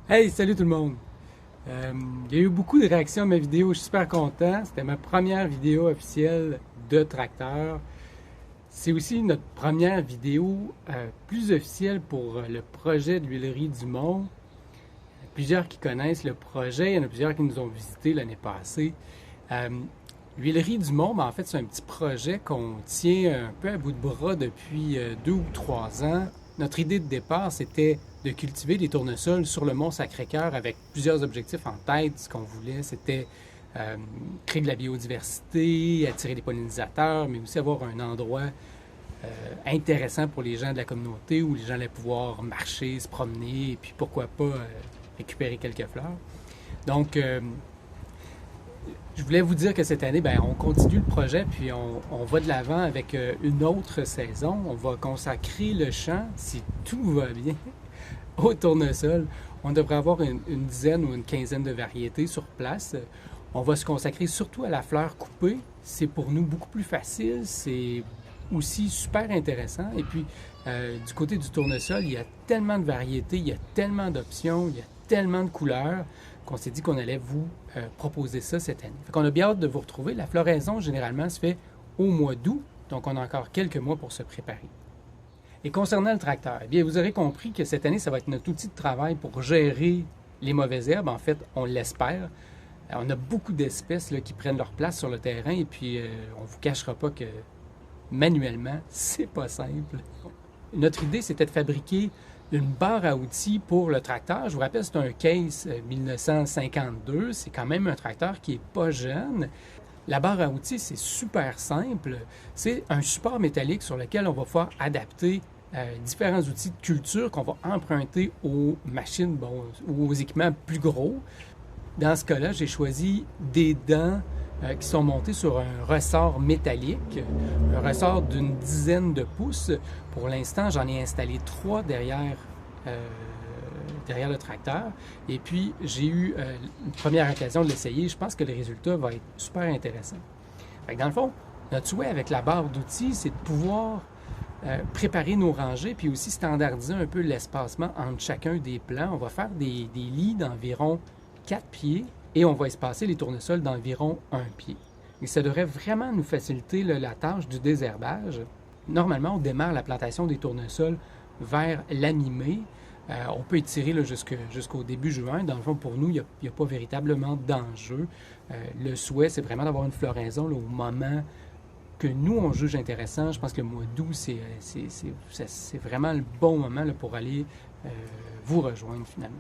Hey, salut tout le monde! Il y a eu beaucoup de réactions à ma vidéo, je suis super content. C'était ma première vidéo officielle de tracteur. C'est aussi notre première vidéo plus officielle pour le projet de l'huilerie du Mont. Il y en a plusieurs qui connaissent le projet, il y en a plusieurs qui nous ont visités l'année passée. Euh, L'huilerie du Mont, en fait, c'est un petit projet qu'on tient un peu à bout de bras depuis 2 ou 3 ans. Notre idée de départ, c'était de cultiver des tournesols sur le mont Sacré-Cœur avec plusieurs objectifs en tête. Ce qu'on voulait, c'était créer de la biodiversité, attirer des pollinisateurs, mais aussi avoir un endroit intéressant pour les gens de la communauté où les gens allaient pouvoir marcher, se promener et puis pourquoi pas récupérer quelques fleurs. Donc, je voulais vous dire que cette année, on continue le projet, puis on va de l'avant avec une autre saison. On va consacrer le champ, si tout va bien, au tournesol. On devrait avoir une dizaine ou une quinzaine de variétés sur place. On va se consacrer surtout à la fleur coupée. C'est pour nous beaucoup plus facile, c'est aussi super intéressant. Et puis, du côté du tournesol, il y a tellement de variétés, il y a tellement d'options, il y a tellement de couleurs qu'on s'est dit qu'on allait vous proposer ça cette année. Fait qu'on a bien hâte de vous retrouver. La floraison, généralement, se fait au mois d'août, donc on a encore quelques mois pour se préparer. Et concernant le tracteur, eh bien, vous aurez compris que cette année, ça va être notre outil de travail pour gérer les mauvaises herbes. En fait, on l'espère. On a beaucoup d'espèces qui prennent leur place sur le terrain et puis on ne vous cachera pas que manuellement, c'est pas simple. Notre idée, c'était de fabriquer une barre à outils pour le tracteur. Je vous rappelle, c'est un Case 1952. C'est quand même un tracteur qui est pas jeune. La barre à outils, c'est super simple. C'est un support métallique sur lequel on va pouvoir adapter différents outils de culture qu'on va emprunter aux machines ou aux équipements plus gros. Dans ce cas-là, j'ai choisi des dents qui sont montées sur un ressort métallique, un ressort d'une dizaine de pouces. Pour l'instant, j'en ai installé 3 derrière le tracteur. Et puis, j'ai eu une première occasion de l'essayer. Je pense que le résultat va être super intéressant. Fait que dans le fond, notre souhait avec la barre d'outils, c'est de pouvoir préparer nos rangées puis aussi standardiser un peu l'espacement entre chacun des plants. On va faire des lits d'environ 4 pieds et on va espacer les tournesols d'environ 1 pied. Et ça devrait vraiment nous faciliter la tâche du désherbage. Normalement, on démarre la plantation des tournesols vers la mi-mai. On peut étirer jusqu'au début juin. Dans le fond, pour nous, il n'y a pas véritablement d'enjeu. Le souhait, c'est vraiment d'avoir une floraison au moment que nous, on juge intéressant. Je pense que le mois d'août, c'est vraiment le bon moment pour aller vous rejoindre finalement.